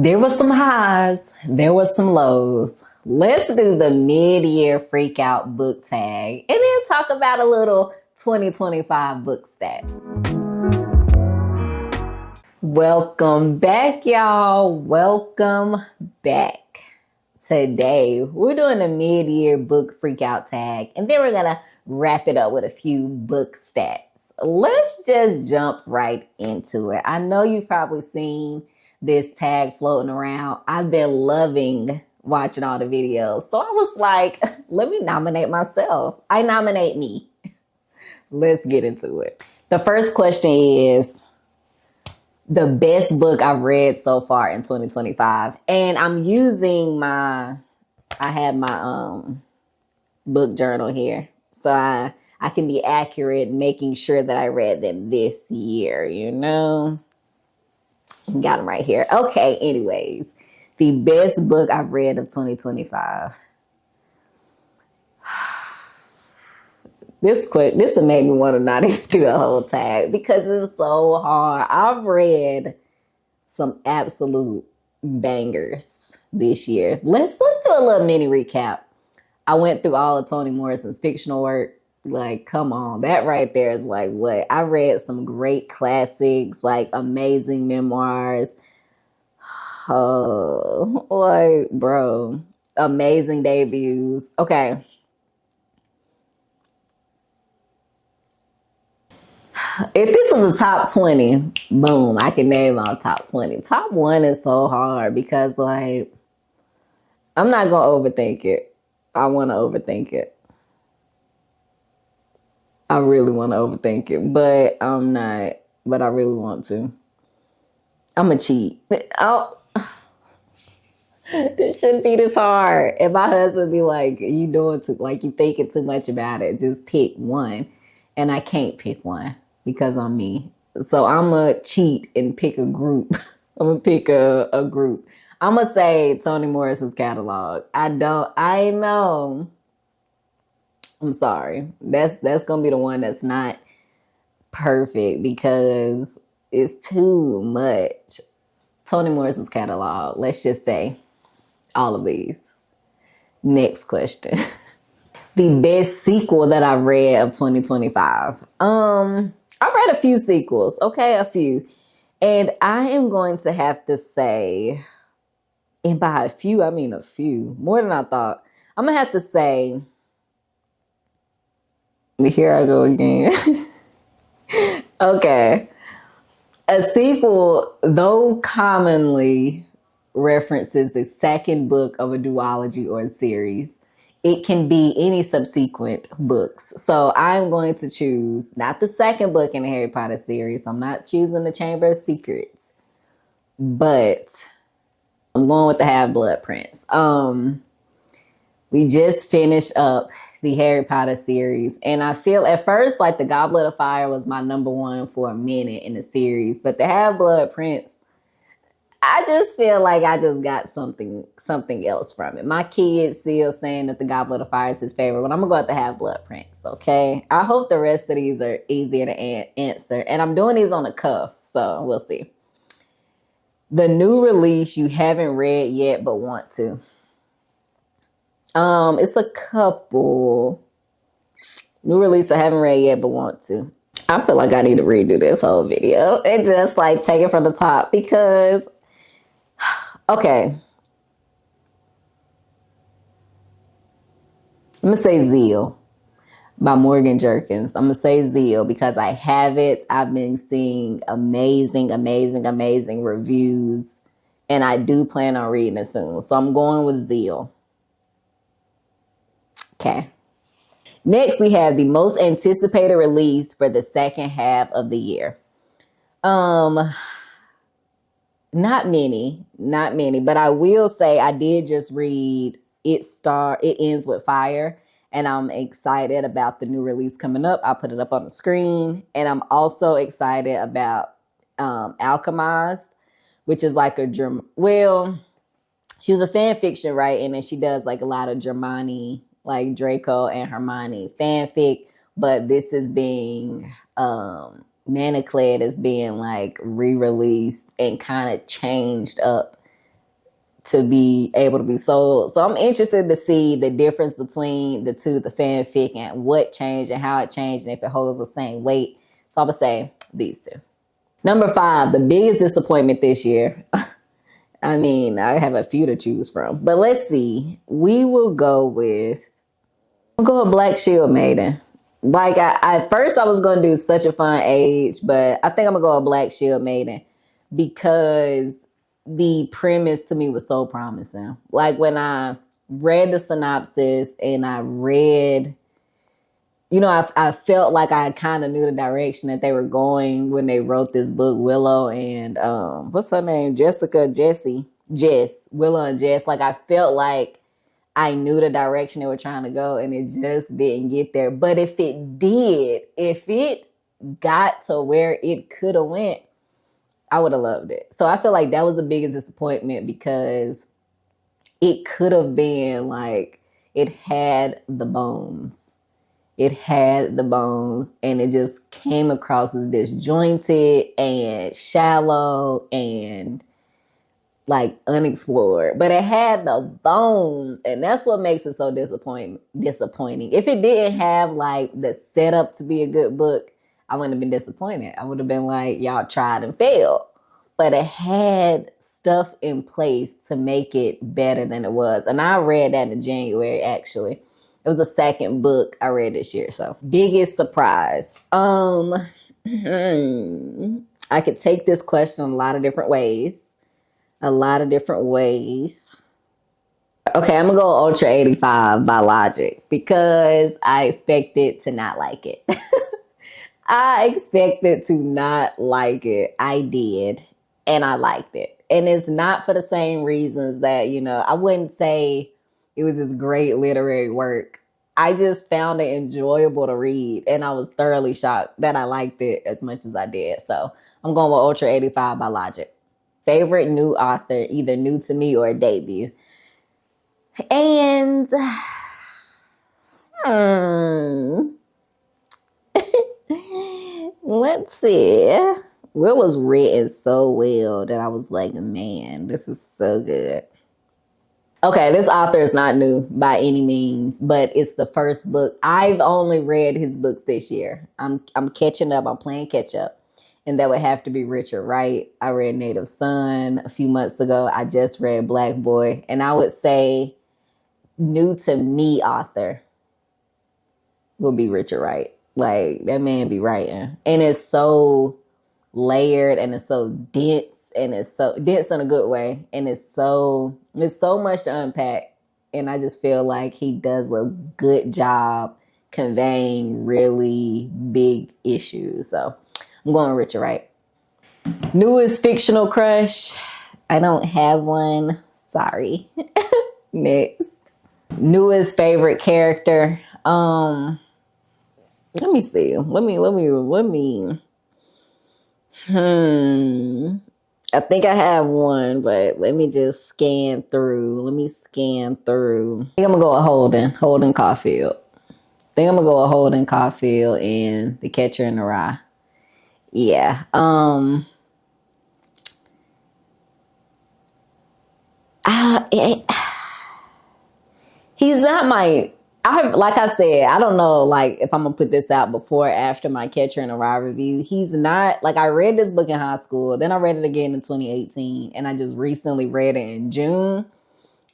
There was some highs, there was some lows. Let's do the mid-year freakout book tag and then talk about a little 2025 book stats. Welcome back, y'all. Welcome back. Today, we're doing a mid-year book freakout tag and then we're going to wrap it up with a few book stats. Let's just jump right into it. I know you've probably seen this tag floating around. I've been loving watching all the videos. So I was like, let me nominate myself. I nominate me. Let's get into it. The first question is the best book I've read so far in 2025. And I'm using I have my book journal here. So I can be accurate, making sure that I read them this year, you know? Got them right here. Okay, anyways, the best book I've read of 2025. This will make me want to not even do a whole tag because it's so hard. I've read some absolute bangers this year. Let's do a little mini recap. I went through all of Toni Morrison's fictional work. Like, come on, that right there is like what? I read some great classics, like amazing memoirs. Oh, like, bro, amazing debuts. Okay. If this was a top 20, boom, I can name my top 20. Top 1 is so hard because, like, I'm not going to overthink it. I want to overthink it. I really want to overthink it, but I'm not. But I really want to. I'm a cheat. Oh, this shouldn't be this hard. And my husband be like, you doing too, like you thinking too much about it. Just pick one. And I can't pick one because I'm me. So I'm a cheat and pick a group. I'm gonna pick a group. I'm gonna say Toni Morrison's catalog. I know. I'm sorry. That's gonna be the one that's not perfect because it's too much. Toni Morrison's catalog. Let's just say all of these. Next question. The best sequel that I read of 2025. I read a few sequels. Okay, a few. And I am going to have to say, and by a few, I mean a few. More than I thought. I'm gonna have to say, here I go again. Okay. A sequel, though commonly references the second book of a duology or a series, it can be any subsequent books. So I'm going to choose not the second book in the Harry Potter series. I'm not choosing the Chamber of Secrets, but I'm going with the Half-Blood Prince. We just finished up the Harry Potter series. And I feel at first like the Goblet of Fire was my number one for a minute in the series. But the Half-Blood Prince, I just feel like I just got something else from it. My kid's still saying that the Goblet of Fire is his favorite, but I'm going to go with the Half-Blood Prince, okay? I hope the rest of these are easier to answer. And I'm doing these on the cuff, so we'll see. The new release you haven't read yet but want to. It's a couple. New release I haven't read yet but want to. I feel like I need to redo this whole video and just like take it from the top because, okay. I'm going to say Zeal by Morgan Jerkins. I'm going to say Zeal because I have it. I've been seeing amazing reviews and I do plan on reading it soon. So I'm going with Zeal. Okay. Next, we have the most anticipated release for the second half of the year. Not many, but I will say I did just read It Ends with Fire, and I'm excited about the new release coming up. I'll put it up on the screen, and I'm also excited about Alchemized, which is like she was a fan fiction, right? And then she does like a lot of Germani, like Draco and Hermione fanfic, but this is being Manicled is being like re-released and kind of changed up to be able to be sold. So I'm interested to see the difference between the two, the fanfic, and what changed and how it changed and if it holds the same weight. So I would say these two. Number 5, the biggest disappointment this year. I mean, I have a few to choose from, but let's see. We'll go with Black Shield Maiden. Like I first I was gonna do Such a Fun Age, but I think I'm gonna go with Black Shield Maiden because the premise to me was so promising. Like when I read the synopsis and I read, I felt like I kind of knew the direction that they were going when they wrote this book, Willow and what's her name? Jess, Willow and Jess. Like I felt like I knew the direction they were trying to go and it just didn't get there. But if it got to where it could have went, I would have loved it. So I feel like that was the biggest disappointment because it could have been like it had the bones. It had the bones and it just came across as disjointed and shallow and like unexplored, but it had the bones, and that's what makes it so disappointing. If it didn't have like the setup to be a good book, I wouldn't have been disappointed. I would have been like, y'all tried and failed. But it had stuff in place to make it better than it was. And I read that in January, actually. It was the second book I read this year. So biggest surprise. I could take this question a lot of different ways. Okay, I'm gonna go Ultra 85 by Logic because I expected to not like it. I expected to not like it. I did, and I liked it. And it's not for the same reasons that, I wouldn't say it was this great literary work. I just found it enjoyable to read, and I was thoroughly shocked that I liked it as much as I did. So I'm going with Ultra 85 by Logic. Favorite new author, either new to me or a debut. And let's see. What was written so well that I was like, man, this is so good. Okay, this author is not new by any means, but it's the first book. I've only read his books this year. I'm catching up. I'm playing catch up. And that would have to be Richard Wright. I read Native Son a few months ago. I just read Black Boy. And I would say new to me author will be Richard Wright. Like, that man be writing. And it's so layered and it's so dense and it's so dense in a good way. And it's so much to unpack. And I just feel like he does a good job conveying really big issues. So I'm going Richard Wright. Newest fictional crush. I don't have one. Sorry. Next. Newest favorite character. Let me see. Let me. I think I have one, but let me just scan through. I think I'm gonna go with Holden Caulfield. And The Catcher in the Rye. Yeah. He's not my. Like I said, I don't know, like if I'm gonna put this out before or after my Catcher in the Rye review. He's not like I read this book in high school, then I read it again in 2018, and I just recently read it in June.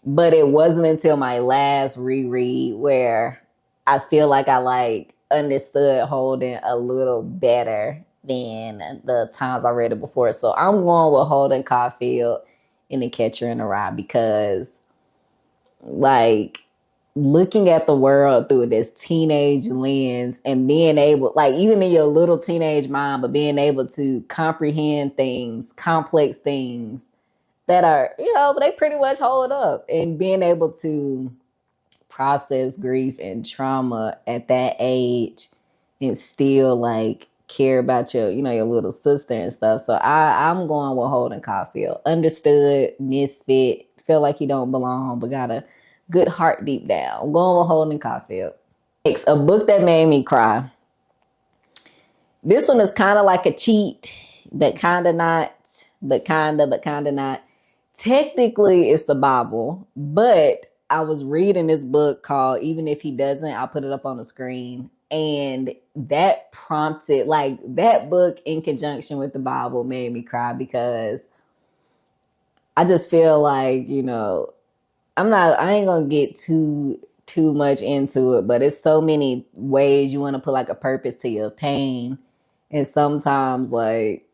But it wasn't until my last reread where I feel like I like understood Holden a little better than the times I read it before. So I'm going with Holden Caulfield in The Catcher in the Rye because, like, looking at the world through this teenage lens and being able, like, even in your little teenage mind, but being able to comprehend things, complex things that are, they pretty much hold up, and being able to process grief and trauma at that age and still like care about your little sister and stuff. So I'm going with Holden Caulfield. Understood, misfit, feel like he don't belong, but got a good heart deep down. I'm going with Holden Caulfield. Next, a book that made me cry. This one is kind of like a cheat, but kind of not, but kind of not. technically it's the Bible, but I was reading this book called Even If He Doesn't, I'll put it up on the screen. And that prompted, like, that book in conjunction with the Bible made me cry because I just feel like, I ain't gonna get too much into it, but it's so many ways you want to put like a purpose to your pain. And sometimes, like,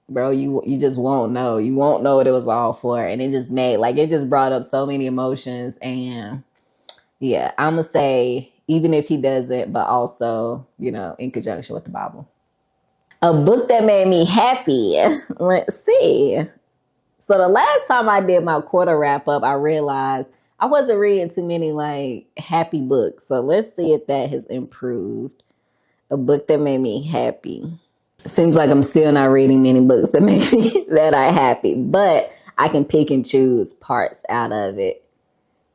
bro, you just won't know. You won't know what it was all for. And it just brought up so many emotions. And yeah, I'm gonna say even if he doesn't, but also, in conjunction with the Bible. A book that made me happy. Let's see. So the last time I did my quarter wrap up, I realized I wasn't reading too many like happy books. So let's see if that has improved. A book that made me happy. Seems like I'm still not reading many books that make me that are happy, but I can pick and choose parts out of it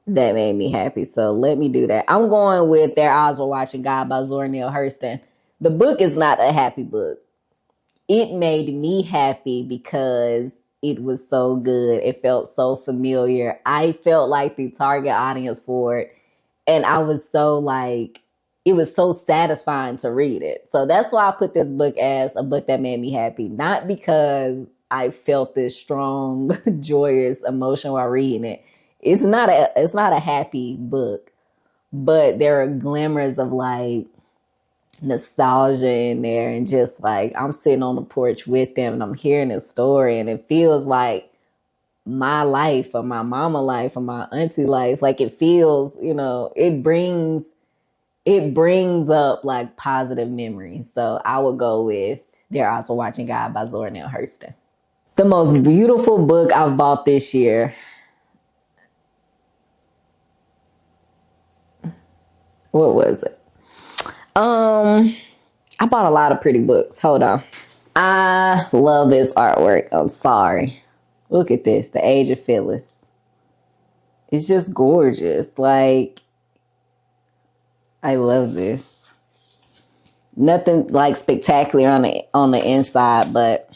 that made me happy. So let me do that. I'm going with Their Eyes Were Watching God by Zora Neale Hurston. The book is not a happy book. It made me happy because it was so good. It felt so familiar. I felt like the target audience for it. And I was so like, it was so satisfying to read it. So that's why I put this book as a book that made me happy. Not because I felt this strong, joyous emotion while reading it. It's not a happy book, but there are glimmers of like nostalgia in there, and just like I'm sitting on the porch with them and I'm hearing this story and it feels like my life or my mama life or my auntie life. Like it feels, it brings up like positive memories. So I would go with Their Eyes Were Watching God by Zora Neale Hurston. The most beautiful book I've bought this year. What was it? I bought a lot of pretty books. Hold on. I love this artwork. I'm sorry. Look at this. The Age of Phyllis. It's just gorgeous. Like, I love this. Nothing like spectacular on the inside, but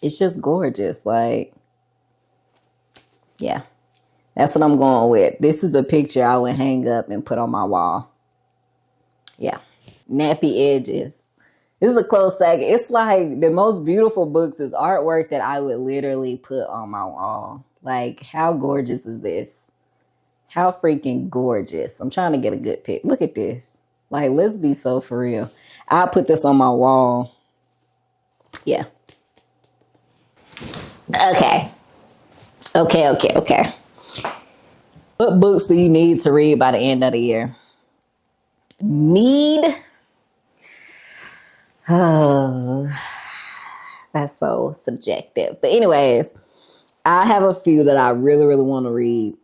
it's just gorgeous. Like, yeah. That's what I'm going with. This is a picture I would hang up and put on my wall. Yeah. Nappy edges. This is a close second. It's like the most beautiful books is artwork that I would literally put on my wall. Like, how gorgeous is this? How freaking gorgeous. I'm trying to get a good pic. Look at this. Like, let's be so for real. I'll put this on my wall. Yeah. Okay. Okay. What books do you need to read by the end of the year? Need? Oh, that's so subjective. But anyways, I have a few that I really, really want to read.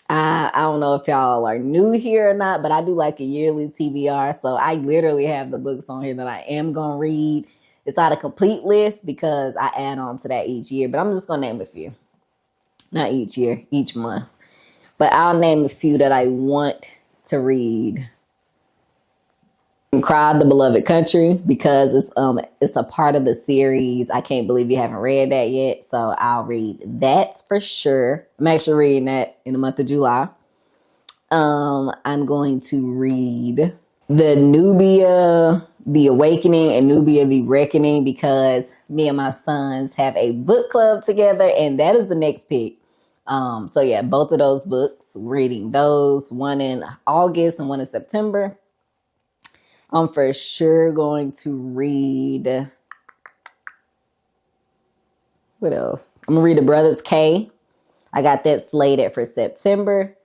I don't know if y'all are new here or not, but I do like a yearly TBR. So I literally have the books on here that I am going to read. It's not a complete list because I add on to that each year, but I'm just going to name a few. Not each year, each month. But I'll name a few that I want to read. Cry the Beloved Country, because it's a part of the series. I can't believe you haven't read that yet, so I'll read that for sure. I'm actually reading that in the month of July. I'm going to read the Nubia The Awakening and Nubia The Reckoning, because me and my sons have a book club together, and that is the next pick. So yeah, both of those books, reading those, one in August and one in September. I'm for sure going to read, what else? I'm going to read The Brothers K. I got that slated for September.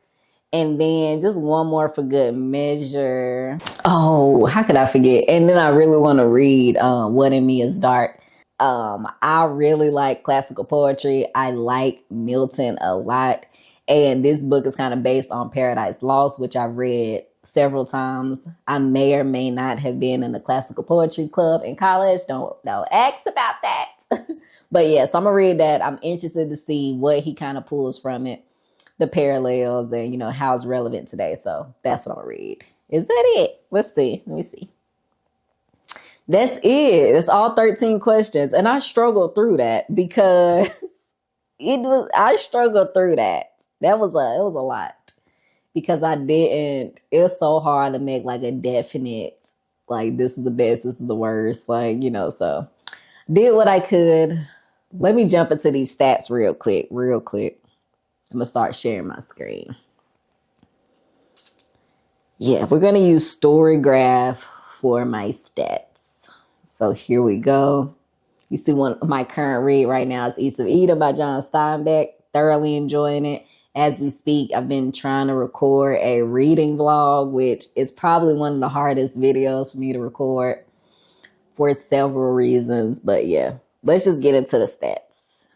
And then just one more for good measure. Oh, how could I forget? And then I really want to read What in Me is Dark. I really like classical poetry. I like Milton a lot. And this book is kind of based on Paradise Lost, which I've read several times. I may or may not have been in the classical poetry club in college. Don't ask about that. But yeah, so I'm gonna read that. I'm interested to see what he kind of pulls from it, the parallels, and how it's relevant today. So that's what I'll read. Is that it? Let's see. Let me see. That's it. It's all 13 questions. And I struggled through that because I struggled through that. It was a lot because I didn't, it was so hard to make like a definite, like this is the best, this is the worst, like, so did what I could. Let me jump into these stats real quick, real quick. I'm gonna start sharing my screen. Yeah, we're gonna use StoryGraph for my stats. So here we go. You see one of my current read right now is East of Eden by John Steinbeck. Thoroughly enjoying it. As we speak, I've been trying to record a reading vlog, which is probably one of the hardest videos for me to record for several reasons. But yeah, let's just get into the stats.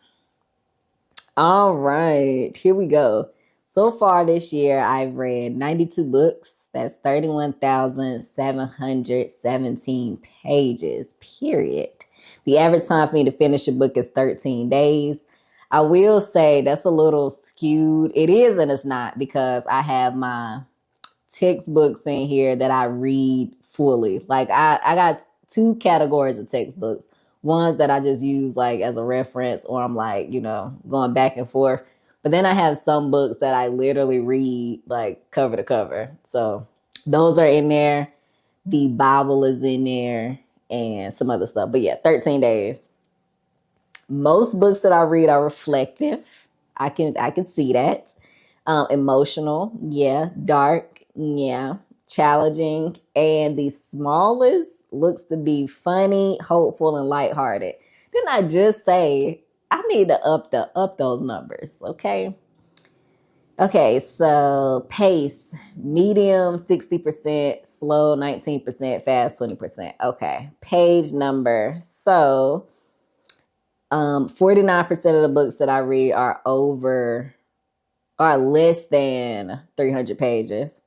All right, here we go. So far this year, I've read 92 books. That's 31,717 pages, period. The average time for me to finish a book is 13 days. I will say that's a little skewed. It is and it's not because I have my textbooks in here that I read fully. Like I got two categories of textbooks. Ones that I just use like as a reference or I'm like, going back and forth. But then I have some books that I literally read like cover to cover. So those are in there. The Bible is in there and some other stuff. But yeah, 13 days. Most books that I read are reflective. I can see that. Emotional, yeah. Dark, yeah. Challenging, and the smallest looks to be funny, hopeful, and lighthearted. Didn't I just say I need to up those numbers? Okay. Okay, so pace, medium 60%, slow 19%, fast 20%. Okay, page number. So 49% of the books that I read are less than 300 pages.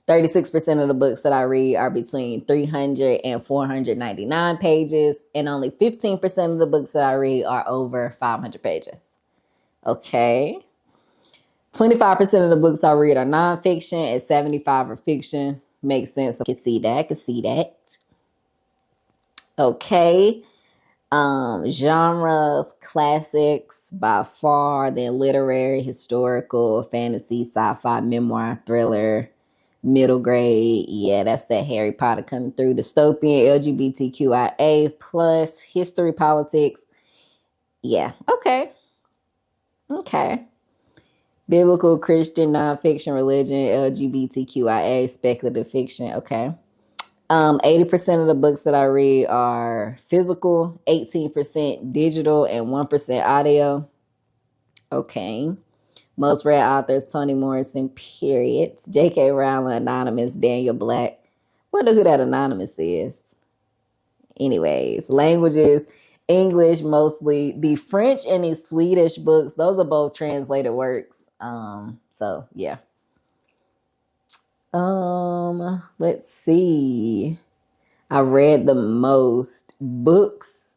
36% of the books that I read are between 300 and 499 pages. And only 15% of the books that I read are over 500 pages. Okay. 25% of the books I read are nonfiction and 75 are fiction. Makes sense. I can see that. Okay. Genres, classics by far, then literary, historical, fantasy, sci-fi, memoir, thriller, middle grade. Yeah, that's that Harry Potter coming through. Dystopian, LGBTQIA plus, history, politics. Yeah, okay. Biblical, Christian, nonfiction, religion, LGBTQIA, speculative fiction. Okay. 80% of the books that I read are physical, 18% digital, and 1% audio. Okay. Most read authors, Toni Morrison, period. J.K. Rowling, Anonymous, Daniel Black. Wonder who that Anonymous is. Anyways, languages, English mostly. The French and the Swedish books, those are both translated works. So yeah. Let's see. I read the most books.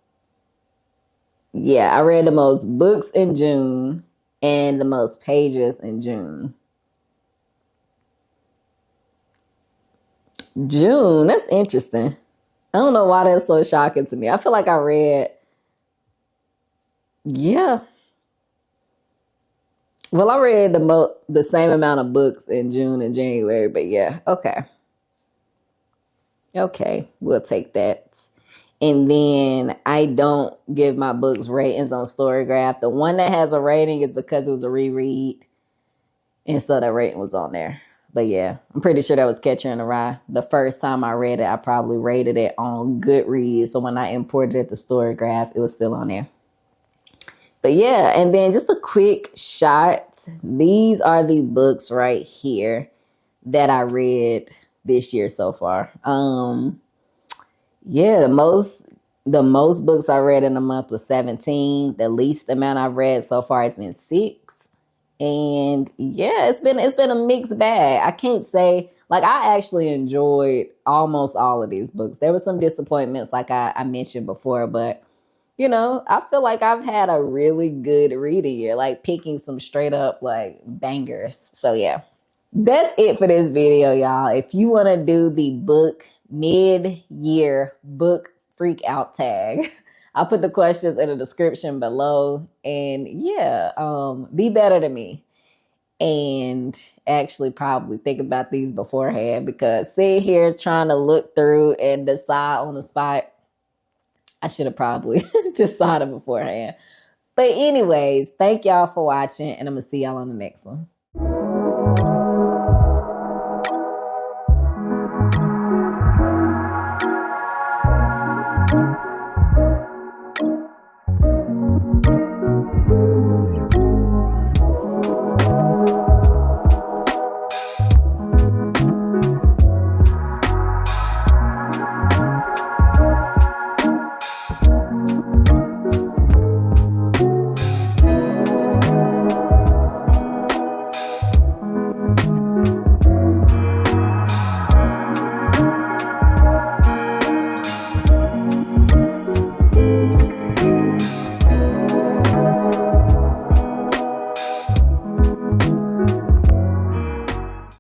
Yeah, I read the most books in June and the most pages in June. June, that's interesting. I don't know why that's so shocking to me. I feel like I read, yeah. Well, I read the same amount of books in June and January, but yeah, okay. Okay, we'll take that. And then I don't give my books ratings on StoryGraph. The one that has a rating is because it was a reread. And so that rating was on there. But yeah, I'm pretty sure that was Catcher in the Rye. The first time I read it, I probably rated it on Goodreads. But when I imported it to StoryGraph, it was still on there. But yeah, and then just a quick shot. These are the books right here that I read this year so far. Yeah, the most books I read in a month was 17. The least amount I've read so far has been 6. And yeah, it's been a mixed bag. I can't say like I actually enjoyed almost all of these books. There were some disappointments like I mentioned before, but I feel like I've had a really good reading year, like picking some straight up like bangers. So yeah. That's it for this video, y'all. If you want to do the book mid-year book freak out tag, I'll put the questions in the description below. And yeah, be better than me. And actually probably think about these beforehand, because sitting here trying to look through and decide on the spot, I should have probably decided beforehand. But anyways, thank y'all for watching, and I'm going to see y'all on the next one.